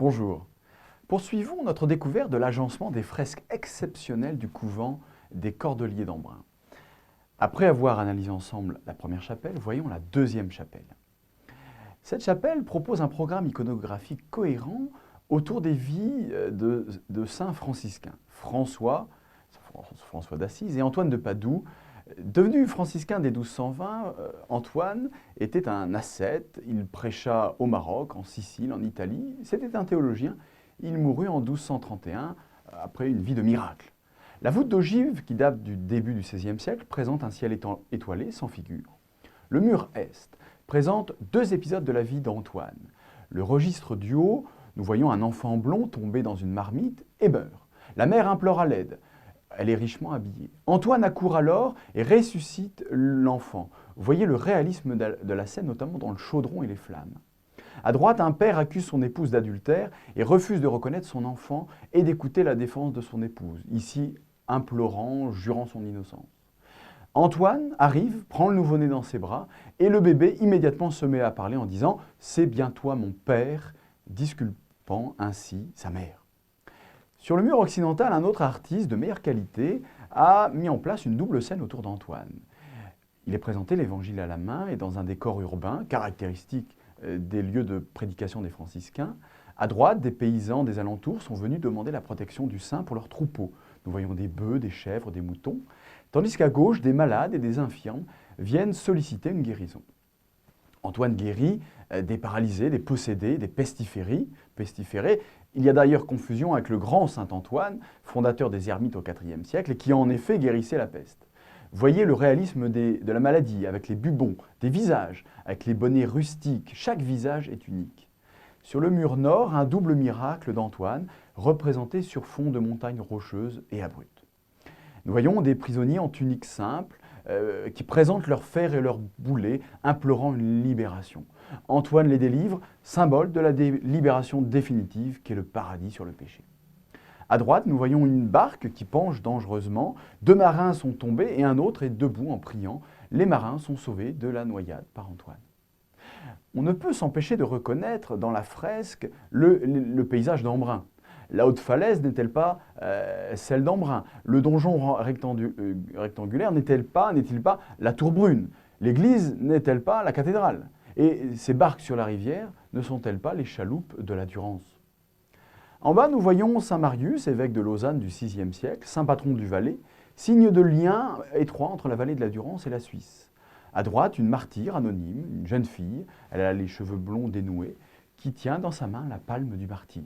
Bonjour. Poursuivons notre découverte de l'agencement des fresques exceptionnelles du couvent des Cordeliers d'Embrun. Après avoir analysé ensemble la première chapelle, voyons la deuxième chapelle. Cette chapelle propose un programme iconographique cohérent autour des vies de saints franciscains, François d'Assise et Antoine de Padoue. Devenu franciscain dès 1220, Antoine était un ascète, il prêcha au Maroc, en Sicile, en Italie. C'était un théologien. Il mourut en 1231 après une vie de miracle. La voûte d'ogive, qui date du début du XVIe siècle, présente un ciel étoilé sans figure. Le mur est présente deux épisodes de la vie d'Antoine. Le registre du haut, nous voyons un enfant blond tomber dans une marmite et meurt. La mère implore à l'aide. Elle est richement habillée. Antoine accourt alors et ressuscite l'enfant. Vous voyez le réalisme de la scène, notamment dans le chaudron et les flammes. À droite, un père accuse son épouse d'adultère et refuse de reconnaître son enfant et d'écouter la défense de son épouse, ici implorant, jurant son innocence. Antoine arrive, prend le nouveau-né dans ses bras et le bébé immédiatement se met à parler en disant « C'est bien toi mon père », disculpant ainsi sa mère. Sur le mur occidental, un autre artiste de meilleure qualité a mis en place une double scène autour d'Antoine. Il est présenté l'évangile à la main et dans un décor urbain, caractéristique des lieux de prédication des franciscains. À droite, des paysans des alentours sont venus demander la protection du saint pour leurs troupeaux. Nous voyons des bœufs, des chèvres, des moutons. Tandis qu'à gauche, des malades et des infirmes viennent solliciter une guérison. Antoine guérit des paralysés, des possédés, des pestiférés. Il y a d'ailleurs confusion avec le grand saint Antoine, fondateur des ermites au IVe siècle, et qui en effet guérissait la peste. Voyez le réalisme de la maladie, avec les bubons, des visages, avec les bonnets rustiques. Chaque visage est unique. Sur le mur nord, un double miracle d'Antoine, représenté sur fond de montagnes rocheuses et abruptes. Nous voyons des prisonniers en tunique simple, qui présentent leurs fers et leurs boulets, implorant une libération. Antoine les délivre, symbole de la libération définitive qu'est le paradis sur le péché. À droite, nous voyons une barque qui penche dangereusement. Deux marins sont tombés et un autre est debout en priant. Les marins sont sauvés de la noyade par Antoine. On ne peut s'empêcher de reconnaître dans la fresque le paysage d'Embrun. La haute falaise n'est-elle pas celle d'Embrun? Le donjon rectangulaire n'est-il pas la tour brune? L'église n'est-elle pas la cathédrale? Et ces barques sur la rivière ne sont-elles pas les chaloupes de la Durance? En bas, nous voyons Saint Marius, évêque de Lausanne du VIe siècle, saint patron du Valais, signe de lien étroit entre la vallée de la Durance et la Suisse. À droite, une martyre anonyme, une jeune fille, elle a les cheveux blonds dénoués, qui tient dans sa main la palme du martyr.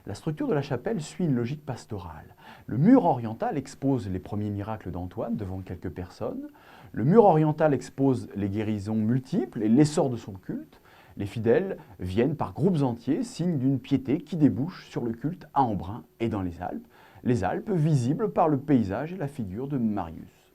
La structure de la chapelle suit une logique pastorale. Le mur oriental expose les premiers miracles d'Antoine devant quelques personnes. Le mur oriental expose les guérisons multiples et l'essor de son culte. Les fidèles viennent par groupes entiers, signe d'une piété qui débouche sur le culte à Embrun et dans les Alpes visibles par le paysage et la figure de Marius.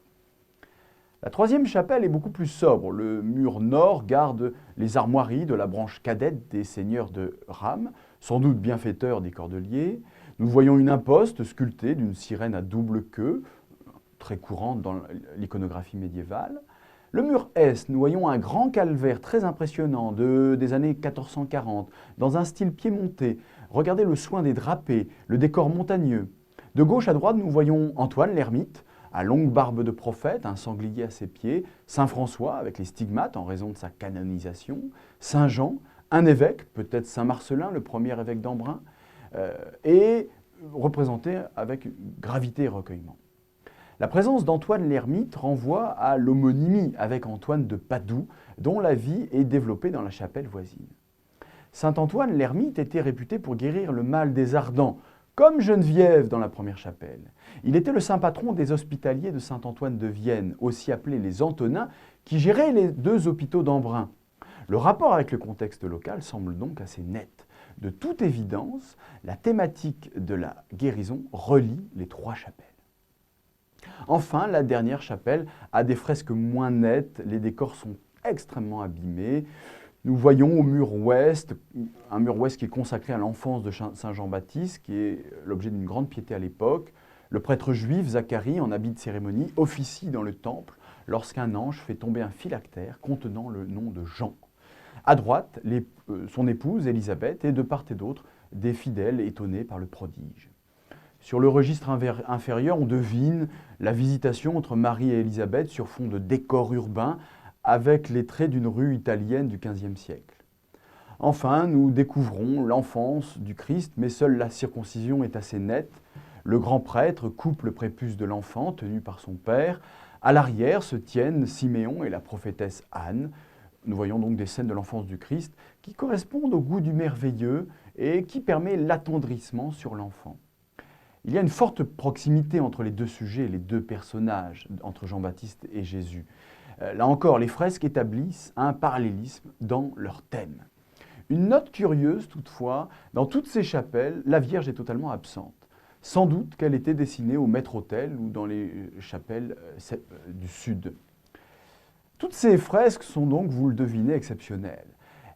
La troisième chapelle est beaucoup plus sobre. Le mur nord garde les armoiries de la branche cadette des seigneurs de Rame, sans doute bienfaiteurs des Cordeliers. Nous voyons une imposte sculptée d'une sirène à double queue, très courante dans l'iconographie médiévale. Le mur est, nous voyons un grand calvaire très impressionnant des années 1440, dans un style piémontais. Regardez le soin des drapés, le décor montagneux. De gauche à droite, nous voyons Antoine l'ermite, à longue barbe de prophète, un sanglier à ses pieds, Saint François avec les stigmates en raison de sa canonisation, Saint Jean, un évêque, peut-être Saint Marcellin, le premier évêque d'Embrun, et représenté avec gravité et recueillement. La présence d'Antoine l'ermite renvoie à l'homonymie avec Antoine de Padoue, dont la vie est développée dans la chapelle voisine. Saint Antoine l'ermite était réputé pour guérir le mal des ardents, comme Geneviève dans la première chapelle. Il était le saint patron des hospitaliers de Saint-Antoine de Vienne, aussi appelés les Antonins, qui géraient les deux hôpitaux d'Embrun. Le rapport avec le contexte local semble donc assez net. De toute évidence, la thématique de la guérison relie les trois chapelles. Enfin, la dernière chapelle a des fresques moins nettes, les décors sont extrêmement abîmés. Nous voyons au mur ouest, un mur ouest qui est consacré à l'enfance de Saint Jean-Baptiste, qui est l'objet d'une grande piété à l'époque. Le prêtre juif Zacharie, en habit de cérémonie, officie dans le temple lorsqu'un ange fait tomber un phylactère contenant le nom de Jean. À droite, son épouse Élisabeth et de part et d'autre, des fidèles étonnés par le prodige. Sur le registre inférieur, on devine la visitation entre Marie et Élisabeth sur fond de décor urbain avec les traits d'une rue italienne du XVe siècle. Enfin, nous découvrons l'enfance du Christ, mais seule la circoncision est assez nette. Le grand prêtre coupe le prépuce de l'enfant tenu par son père. À l'arrière se tiennent Siméon et la prophétesse Anne. Nous voyons donc des scènes de l'enfance du Christ qui correspondent au goût du merveilleux et qui permet l'attendrissement sur l'enfant. Il y a une forte proximité entre les deux sujets, les deux personnages, entre Jean-Baptiste et Jésus. Là encore, les fresques établissent un parallélisme dans leur thème. Une note curieuse toutefois, dans toutes ces chapelles, la Vierge est totalement absente. Sans doute qu'elle était dessinée au maître-autel ou dans les chapelles du sud. Toutes ces fresques sont donc, vous le devinez, exceptionnelles.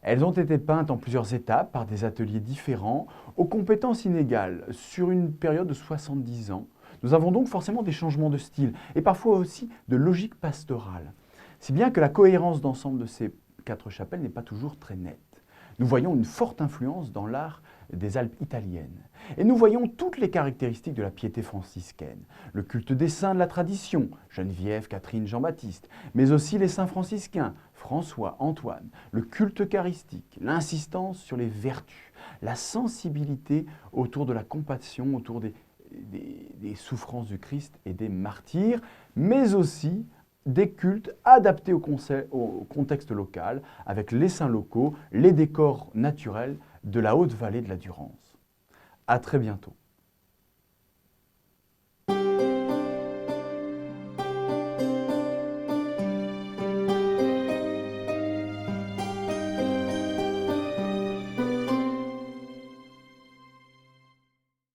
Elles ont été peintes en plusieurs étapes par des ateliers différents, aux compétences inégales, sur une période de 70 ans. Nous avons donc forcément des changements de style et parfois aussi de logique pastorale. Si bien que la cohérence d'ensemble de ces 4 chapelles n'est pas toujours très nette. Nous voyons une forte influence dans l'art des Alpes italiennes. Et nous voyons toutes les caractéristiques de la piété franciscaine. Le culte des saints de la tradition, Geneviève, Catherine, Jean-Baptiste, mais aussi les saints franciscains, François, Antoine, le culte eucharistique, l'insistance sur les vertus, la sensibilité autour de la compassion, autour des souffrances du Christ et des martyrs, mais aussi des cultes adaptés au contexte local, avec les saints locaux, les décors naturels de la haute vallée de la Durance. À très bientôt.